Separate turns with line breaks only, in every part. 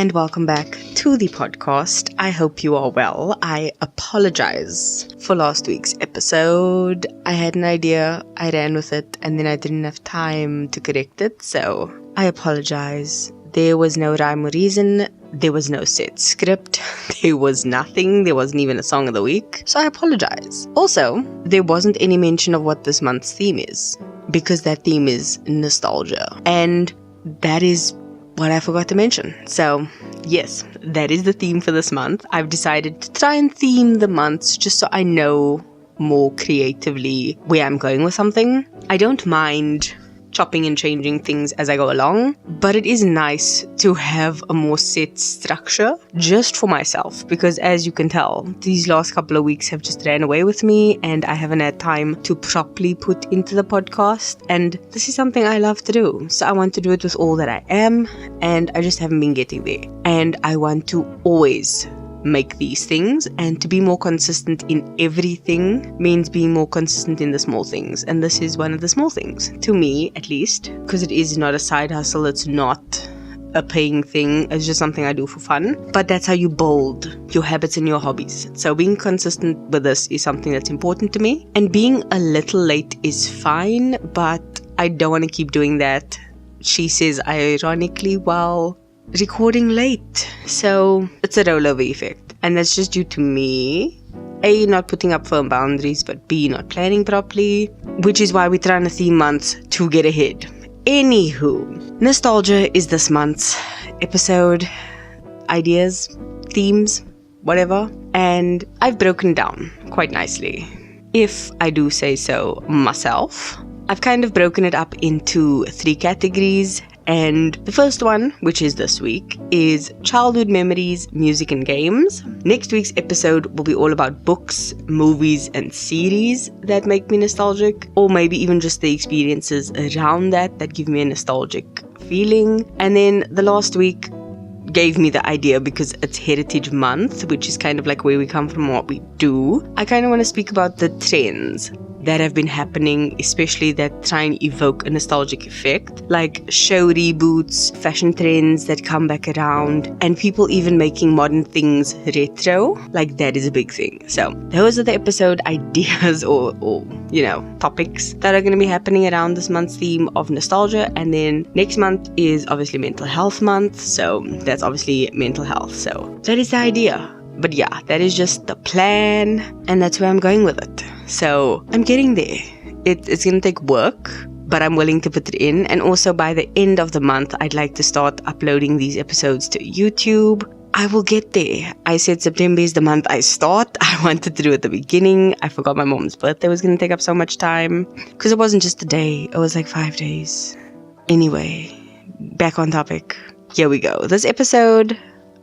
and welcome back to the podcast. I hope you are well. I apologize for last week's episode. I had an idea, I ran with it, and then I didn't have time to correct it, so I apologize. There was no rhyme or reason, there was no set script, there was nothing, there wasn't even a song of the week, so I apologize. Also, there wasn't any mention of what this month's theme is, because that theme is nostalgia, and that is what I forgot to mention. So yes, that is the theme for this month. I've decided to try and theme the months just so I know more creatively where I'm going with something. I don't mind chopping and changing things as I go along, but it is nice to have a more set structure just for myself, because as you can tell, these last couple of weeks have just ran away with me and I haven't had time to properly put into the podcast, and this is something I love to do, so I want to do it with all that I am, and I just haven't been getting there, and I want to always make these things, and to be more consistent in everything means being more consistent in the small things, and this is one of the small things, to me at least, because it is not a side hustle, it's not a paying thing, it's just something I do for fun, but that's how you build your habits and your hobbies. So being consistent with this is something that's important to me, and being a little late is fine, but I don't want to keep doing that, she says ironically, while recording late. So it's a rollover effect, and that's just due to me, A, not putting up firm boundaries, but B, not planning properly, which is why we're trying to theme months to get ahead. Anywho, nostalgia is this month's episode, ideas, themes, whatever, and I've broken down quite nicely, if I do say so myself. I've kind of broken it up into 3 categories. And the first one, which is this week, is childhood memories, music and games. Next week's episode will be all about books, movies and series that make me nostalgic, or maybe even just the experiences around that give me a nostalgic feeling. And then the last week gave me the idea, because it's Heritage Month, which is kind of like where we come from, what we do. I kind of want to speak about the trends that have been happening, especially that try and evoke a nostalgic effect, like show reboots, fashion trends that come back around, and people even making modern things retro. Like, that is a big thing. So those are the episode ideas or topics that are going to be happening around this month's theme of nostalgia. And then next month is obviously mental health month, so that's obviously mental health. So that is the idea. But yeah, that is just the plan, and that's where I'm going with it. So I'm getting there. It's going to take work, but I'm willing to put it in. And also by the end of the month, I'd like to start uploading these episodes to YouTube. I will get there. I said September is the month I start. I wanted to do it at the beginning. I forgot my mom's birthday was going to take up so much time, because it wasn't just a day. It was like 5 days. Anyway, back on topic. Here we go. This episode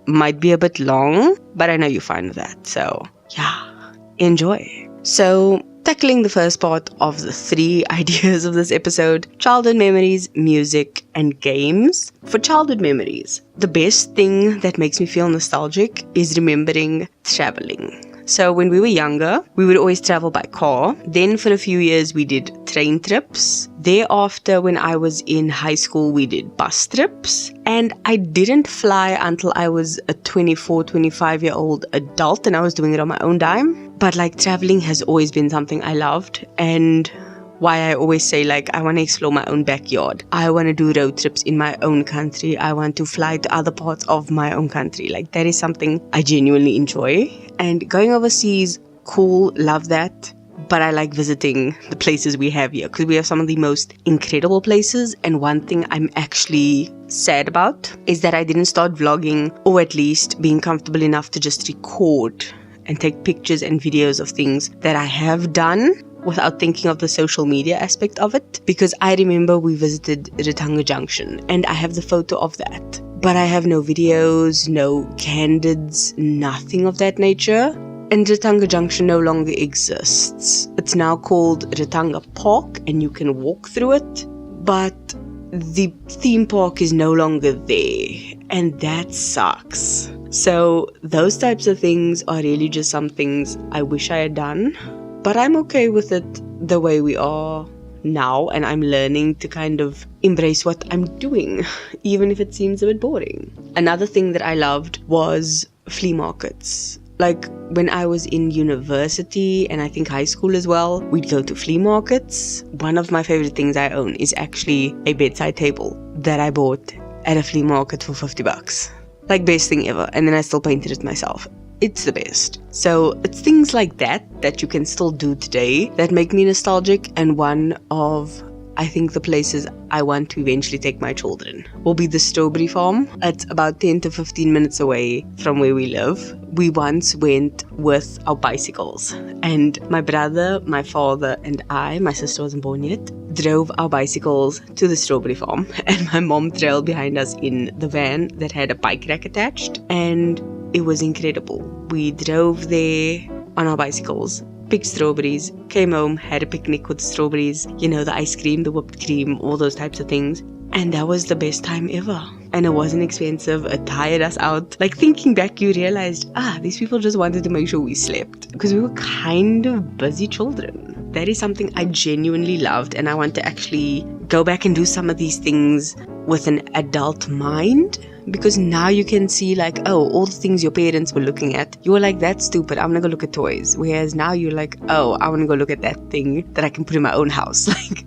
might be a bit long, but I know you're fine with that. So yeah, enjoy. So tackling the first part of the 3 ideas of this episode, childhood memories, music and games. For childhood memories, the best thing that makes me feel nostalgic is remembering traveling. So when we were younger, we would always travel by car. Then for a few years, we did train trips. Thereafter, when I was in high school, we did bus trips. And I didn't fly until I was a 24, 25-year-old adult, and I was doing it on my own dime. But like, traveling has always been something I loved, and why I always say, like, I want to explore my own backyard. I want to do road trips in my own country. I want to fly to other parts of my own country. Like, that is something I genuinely enjoy. And going overseas, cool, love that. But I like visiting the places we have here, because we have some of the most incredible places. And one thing I'm actually sad about is that I didn't start vlogging, or at least being comfortable enough to just record and take pictures and videos of things that I have done, without thinking of the social media aspect of it. Because I remember we visited Ritanga Junction, and I have the photo of that, but I have no videos, no candids, nothing of that nature. And Ritanga Junction no longer exists. It's now called Ritanga Park, and you can walk through it, but the theme park is no longer there, and that sucks. So those types of things are really just some things I wish I had done. But I'm okay with it the way we are now, and I'm learning to kind of embrace what I'm doing, even if it seems a bit boring. Another thing that I loved was flea markets. Like when I was in university and I think high school as well, we'd go to flea markets. One of my favorite things I own is actually a bedside table that I bought at a flea market for $50. Like, best thing ever. And then I still painted it myself. It's the best. So it's things like that you can still do today that make me nostalgic. And one of, I think, the places I want to eventually take my children will be the strawberry farm. It's about 10 to 15 minutes away from where we live. We once went with our bicycles, and my brother, my father, and I, my sister wasn't born yet, drove our bicycles to the strawberry farm, and my mom trailed behind us in the van that had a bike rack attached, and it was incredible. We drove there on our bicycles, picked strawberries, came home, had a picnic with strawberries, the ice cream, the whipped cream, all those types of things. And that was the best time ever. And it wasn't expensive. It tired us out. Like, thinking back, you realized, these people just wanted to make sure we slept, because we were kind of busy children. That is something I genuinely loved, and I want to actually go back and do some of these things with an adult mind. Because now you can see, like, all the things your parents were looking at, you were like, that's stupid, I'm gonna go look at toys. Whereas now you're like, I wanna go look at that thing that I can put in my own house. Like,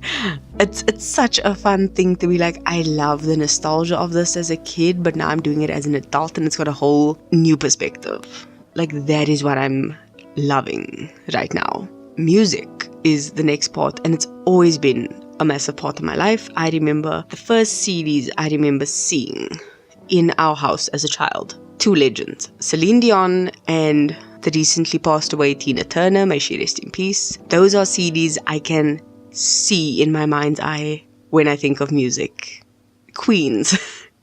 it's such a fun thing to be like, I love the nostalgia of this as a kid, but now I'm doing it as an adult, and it's got a whole new perspective. Like, that is what I'm loving right now. Music is the next part, and it's always been a massive part of my life. I remember the first CDs I remember seeing in our house as a child. Two legends, Celine Dion and the recently passed away Tina Turner, may she rest in peace. Those are CDs I can see in my mind's eye when I think of music. Queens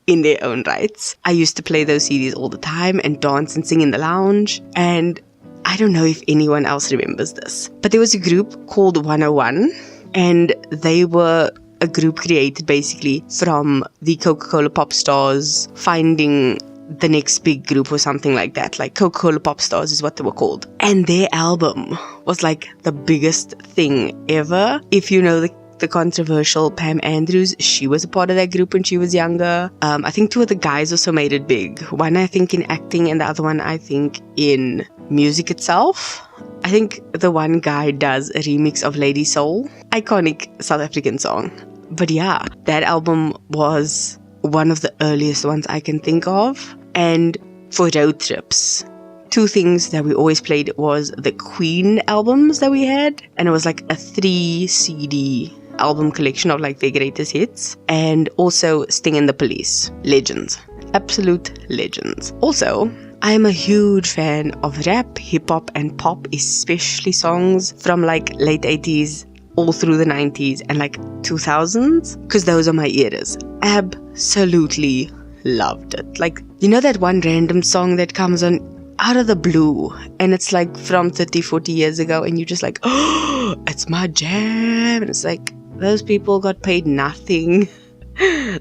in their own rights. I used to play those CDs all the time and dance and sing in the lounge, and I don't know if anyone else remembers this, but there was a group called 101, and they were a group created basically from the Coca-Cola pop stars finding the next big group or something like that. Like, Coca-Cola pop stars is what they were called. And their album was like the biggest thing ever. If you know the controversial Pam Andrews, she was a part of that group when she was younger. I think two of the guys also made it big. One, I think, in acting, and the other one, I think, in music itself. I think the one guy does a remix of Lady Soul, iconic South African song. But yeah, that album was one of the earliest ones I can think of. And for road trips, two things that we always played was the Queen albums that we had, and it was like a 3 CD album collection of like their greatest hits, and also Sting and the Police. Legends. Absolute legends. Also, I am a huge fan of rap, hip-hop, and pop, especially songs from like late 80s, all through the 90s, and like 2000s, because those are my eras. Absolutely loved it. Like, that one random song that comes on out of the blue, and it's like from 30, 40 years ago, and you're just like, oh, it's my jam. And it's like, those people got paid nothing.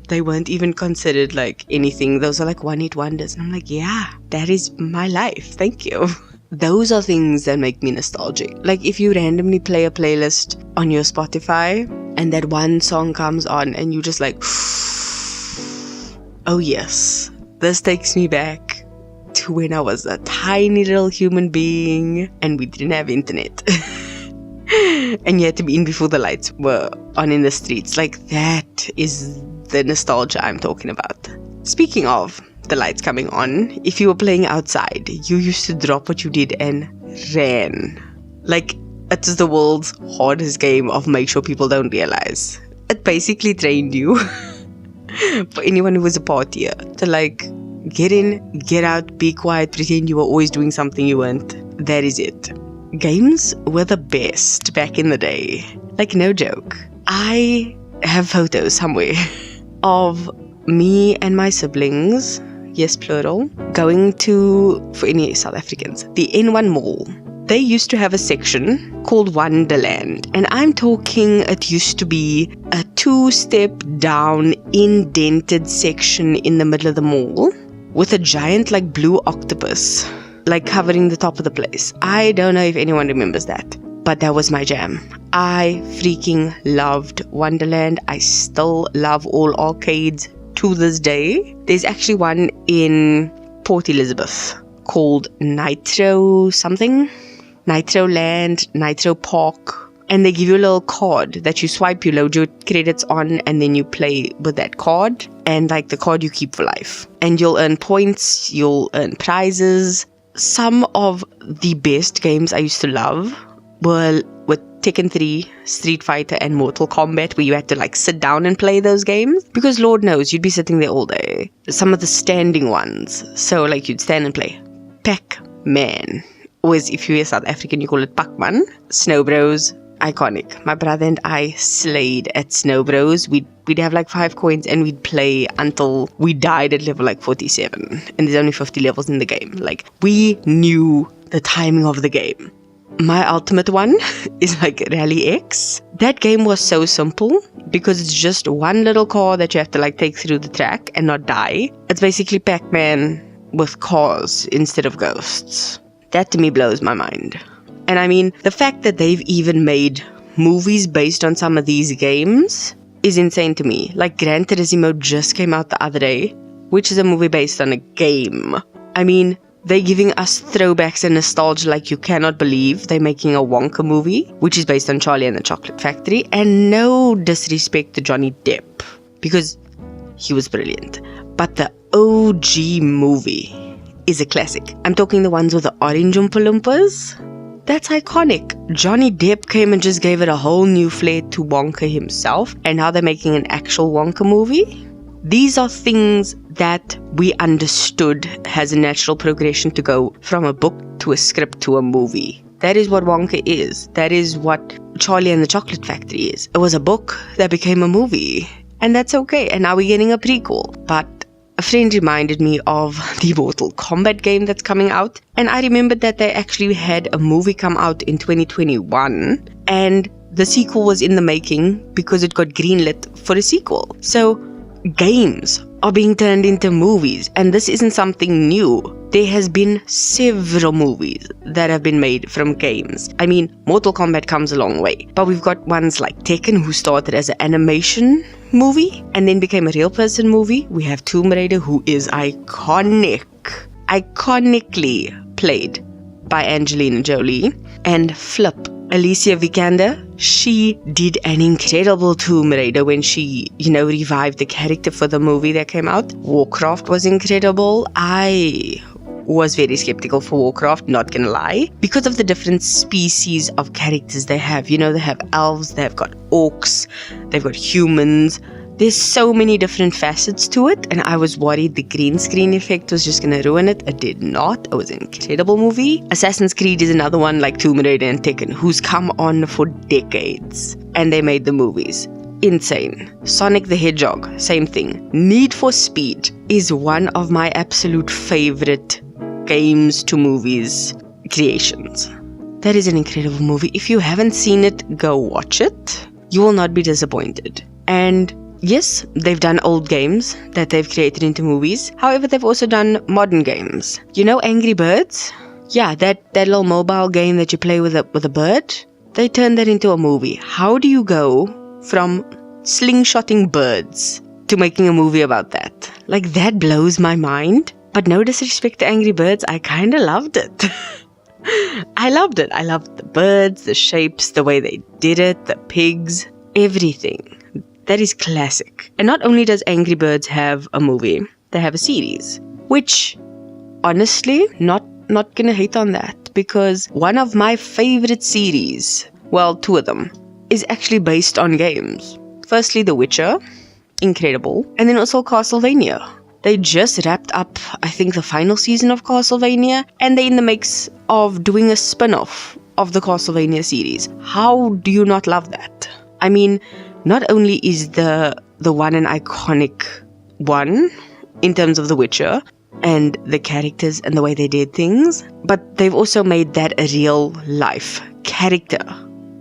They weren't even considered like anything. Those are like one-hit wonders. And I'm like, yeah, that is my life. Thank you. Those are things that make me nostalgic. Like, if you randomly play a playlist on your Spotify and that one song comes on and you just like, oh yes, this takes me back to when I was a tiny little human being and we didn't have internet. And you had to be in before the lights were on in the streets. Like, that is the nostalgia I'm talking about. Speaking of the lights coming on, if you were playing outside, you used to drop what you did and ran. Like, it is the world's hardest game of make sure people don't realize. It basically trained you, for anyone who was a partier, to like, get in, get out, be quiet, pretend you were always doing something you weren't. That is it. Games were the best back in the day. Like, no joke. I have photos somewhere of me and my siblings, yes, plural, going to, for any South Africans, the N1 Mall. They used to have a section called Wonderland, and I'm talking, it used to be a 2-step down indented section in the middle of the mall with a giant like blue octopus like covering the top of the place. I don't know if anyone remembers that. but that was my jam. I freaking loved Wonderland. I still love all arcades to this day. There's actually one in Port Elizabeth called Nitro something. Nitro Land, Nitro Park. And they give you a little card that you swipe, you load your credits on, and then you play with that card. And like the card you keep for life. And you'll earn points, you'll earn prizes. Some of the best games I used to love were with Tekken 3, Street Fighter, and Mortal Kombat, where you had to like sit down and play those games. Because Lord knows, you'd be sitting there all day. Some of the standing ones. So like you'd stand and play. Pac-Man. Or if you're South African, you call it Pac-Man. Snow Bros. Iconic. My brother and I slayed at Snow Bros. We'd have like 5 coins and we'd play until we died at level like 47. And there's only 50 levels in the game. Like, we knew the timing of the game. My ultimate one is like Rally X. That game was so simple because it's just one little car that you have to like take through the track and not die. It's basically Pac-Man with cars instead of ghosts. That to me blows my mind. And I mean, the fact that they've even made movies based on some of these games is insane to me. Like Gran Turismo just came out the other day, which is a movie based on a game. I mean, they're giving us throwbacks and nostalgia like you cannot believe. They're making a Wonka movie, which is based on Charlie and the Chocolate Factory. And no disrespect to Johnny Depp, because he was brilliant. But the OG movie is a classic. I'm talking the ones with the orange Oompa Loompas. That's iconic. Johnny Depp came and just gave it a whole new flair to Wonka himself, and now they're making an actual Wonka movie. These are things that we understood has a natural progression to go from a book to a script to a movie. That is what Wonka is. That is what Charlie and the Chocolate Factory is. It was a book that became a movie, and that's okay. And now we're getting a prequel. But a friend reminded me of the Mortal Kombat game that's coming out, and I remembered that they actually had a movie come out in 2021, and the sequel was in the making because it got greenlit for a sequel. So games are being turned into movies, and this isn't something new. There has been several movies that have been made from games. I mean, Mortal Kombat comes a long way, but we've got ones like Tekken, who started as an animation movie and then became a real person movie. We have Tomb Raider, who is iconically played by Angelina Jolie. And Flip, Alicia Vikander, she did an incredible Tomb Raider when she, revived the character for the movie that came out. Warcraft was incredible. I was very skeptical for Warcraft, not gonna lie, because of the different species of characters they have. They have elves, they've got orcs, they've got humans. There's so many different facets to it, and I was worried the green screen effect was just gonna ruin it. It did not. It was an incredible movie. Assassin's Creed is another one like Tomb Raider and Tekken, who's come on for decades, and they made the movies. Insane. Sonic the Hedgehog, same thing. Need for Speed is one of my absolute favorite games to movies creations. That is an incredible movie. If you haven't seen it, go watch it. You will not be disappointed. And yes, they've done old games that they've created into movies. However, they've also done modern games. Angry Birds? Yeah, that little mobile game that you play with a bird. They turned that into a movie. How do you go from slingshotting birds to making a movie about that? Like, that blows my mind. But no disrespect to Angry Birds, I kind of loved it. I loved it. I loved the birds, the shapes, the way they did it, the pigs, everything. That is classic. And not only does Angry Birds have a movie, they have a series. Which, honestly, not gonna hate on that. Because one of my favorite series, well, 2 of them, is actually based on games. Firstly, The Witcher, incredible. And then also Castlevania. They just wrapped up, I think, the final season of Castlevania, and they're in the mix of doing a spin-off of the Castlevania series. How do you not love that? I mean, not only is the one an iconic one in terms of The Witcher and the characters and the way they did things, but they've also made that a real life character,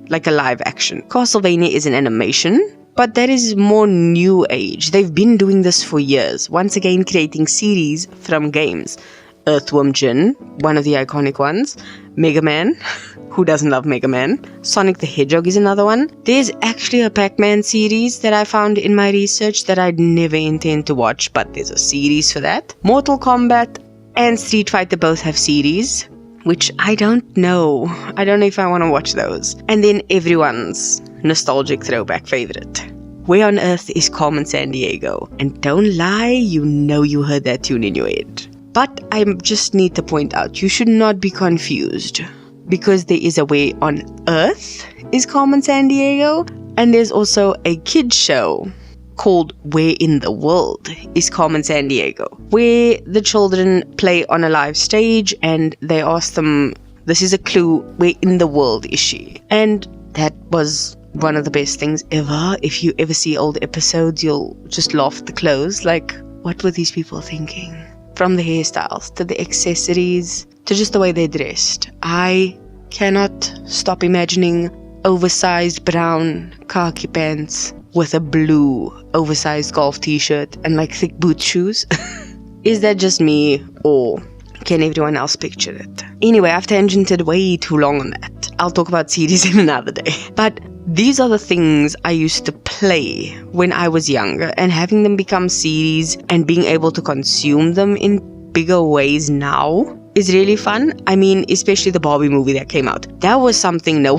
like a live action. Castlevania is an animation, but that is more new age. They've been doing this for years. Once again, creating series from games. Earthworm Jin, one of the iconic ones. Mega Man. Who doesn't love Mega Man? Sonic the Hedgehog is another one. There's actually a Pac-Man series that I found in my research that I'd never intend to watch, but there's a series for that. Mortal Kombat and Street Fighter both have series, which I don't know. I don't know if I want to watch those. And then everyone's nostalgic throwback favorite. Where on earth is Carmen Sandiego? And don't lie, you know you heard that tune in your head. But I just need to point out, you should not be confused. Because there is a Where on Earth is Carmen Sandiego, and there's also a kids show called Where in the World is Carmen Sandiego, where the children play on a live stage and they ask them, this is a clue, where in the world is she? And that was one of the best things ever. If you ever see old episodes, you'll just laugh at the clothes. Like, what were these people thinking? From the hairstyles to the accessories to just the way they dressed. I cannot stop imagining oversized brown khaki pants with a blue oversized golf t-shirt and like thick boot shoes. Is that just me, or can everyone else picture it? Anyway, I've tangented way too long on that. I'll talk about series in another day. But these are the things I used to play when I was younger, and having them become series and being able to consume them in bigger ways now is really fun. I mean, especially the Barbie movie that came out. That was something no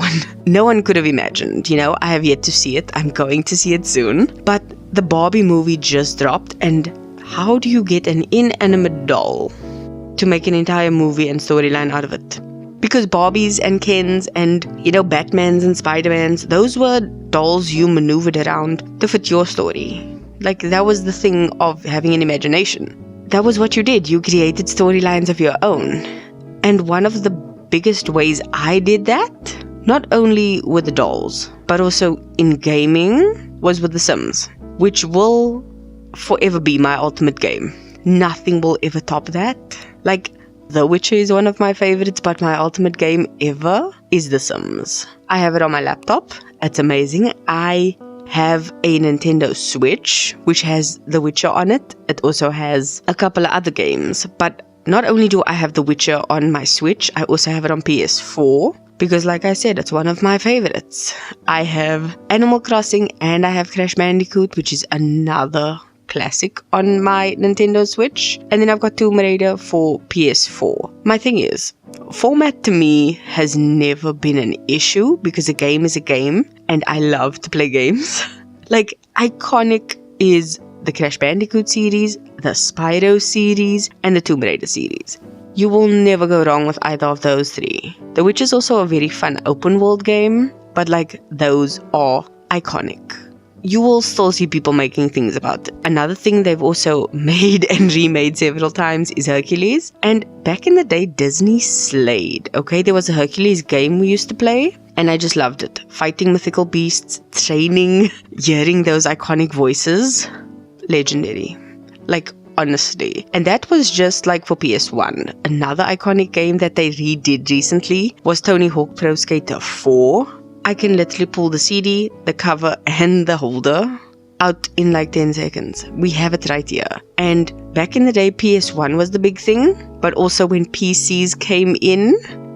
one could have imagined. You know, I have yet to see it. I'm going to see it soon. But the Barbie movie just dropped, and how do you get an inanimate doll to make an entire movie and storyline out of it? Because Barbies and Kens and, you know, Batmans and Spider-Mans, those were dolls you maneuvered around to fit your story. Like, that was the thing of having an imagination. That was what you did. You created storylines of your own. And one of the biggest ways I did that, not only with the dolls, but also in gaming, was with The Sims, which will forever be my ultimate game. Nothing will ever top that. Like, The Witcher is one of my favorites, but my ultimate game ever is The Sims. I have it on my laptop. It's amazing. I have a Nintendo Switch, which has The Witcher on it. It also has a couple of other games. But not only do I have The Witcher on my Switch, I also have it on PS4. Because like I said, it's one of my favorites. I have Animal Crossing and I have Crash Bandicoot, which is another classic on my Nintendo Switch. And then I've got Tomb Raider for PS4. My thing is, format to me has never been an issue because a game is a game and I love to play games. Like, iconic is the Crash Bandicoot series, the Pyro series, and the Tomb Raider series. You will never go wrong with either of those three. The Witch is also a very fun open world game, but like, those are iconic. You will still see people making things about it. Another thing they've also made and remade several times is Hercules. And back in the day, Disney slayed. Okay, there was a Hercules game we used to play, and I just loved it. Fighting mythical beasts, training, hearing those iconic voices. Legendary. Like, honestly. And that was just like for PS1. Another iconic game that they redid recently was Tony Hawk Pro Skater 4. I can literally pull the CD, the cover, and the holder out in like 10 seconds. We have it right here. And back in the day, PS1 was the big thing. But also when PCs came in,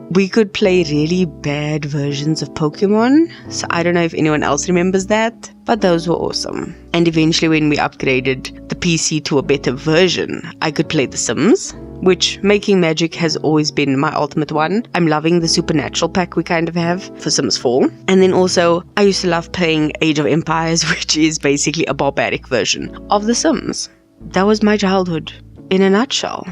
we could play really bad versions of Pokemon. So I don't know if anyone else remembers that. But those were awesome. And eventually when we upgraded the PC to a better version, I could play The Sims, which Making Magic has always been my ultimate one. I'm loving the Supernatural pack we kind of have for Sims 4. And then also, I used to love playing Age of Empires, which is basically a barbaric version of The Sims. That was my childhood in a nutshell.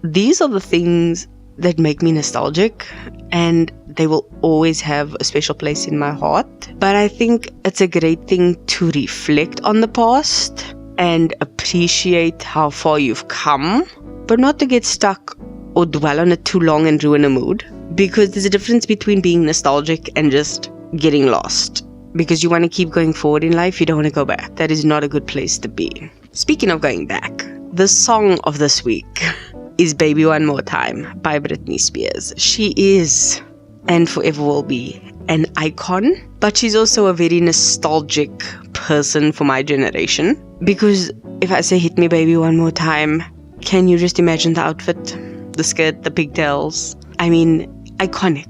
These are the things that make me nostalgic, and they will always have a special place in my heart. But I think it's a great thing to reflect on the past and appreciate how far you've come, but not to get stuck or dwell on it too long and ruin a mood. Because there's a difference between being nostalgic and just getting lost. Because you want to keep going forward in life, you don't want to go back. That is not a good place to be. Speaking of going back, the song of this week is Baby One More Time by Britney Spears. She is, and forever will be, an icon, but she's also a very nostalgic person for my generation. Because if I say hit me baby one more time, can you just imagine the outfit? The skirt, the pigtails. I mean, iconic.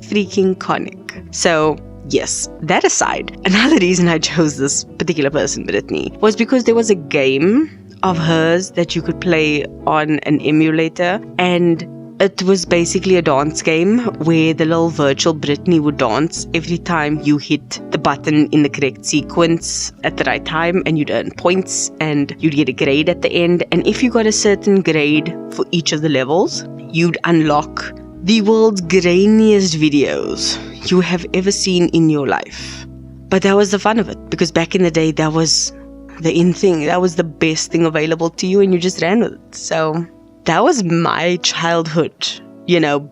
Freaking conic. So, yes, that aside, another reason I chose this particular person, Britney, was because there was a game of hers that you could play on an emulator, and it was basically a dance game where the little virtual Britney would dance every time you hit the button in the correct sequence at the right time, and you'd earn points and you'd get a grade at the end. And if you got a certain grade for each of the levels, you'd unlock the world's grainiest videos you have ever seen in your life. But that was the fun of it, because back in the day, that was the in thing. That was the best thing available to you, and you just ran with it. So that was my childhood.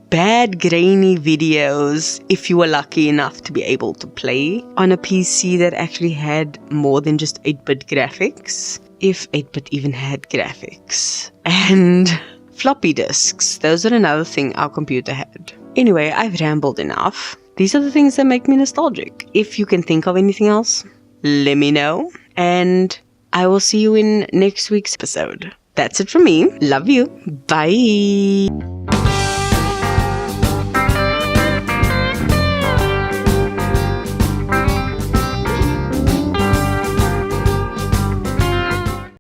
Bad grainy videos, if you were lucky enough to be able to play on a PC that actually had more than just 8-bit graphics, if 8-bit even had graphics. And floppy disks, those are another thing our computer had. Anyway, I've rambled enough. These are the things that make me nostalgic. If you can think of anything else, let me know. And I will see you in next week's episode. That's it from me. Love you. Bye.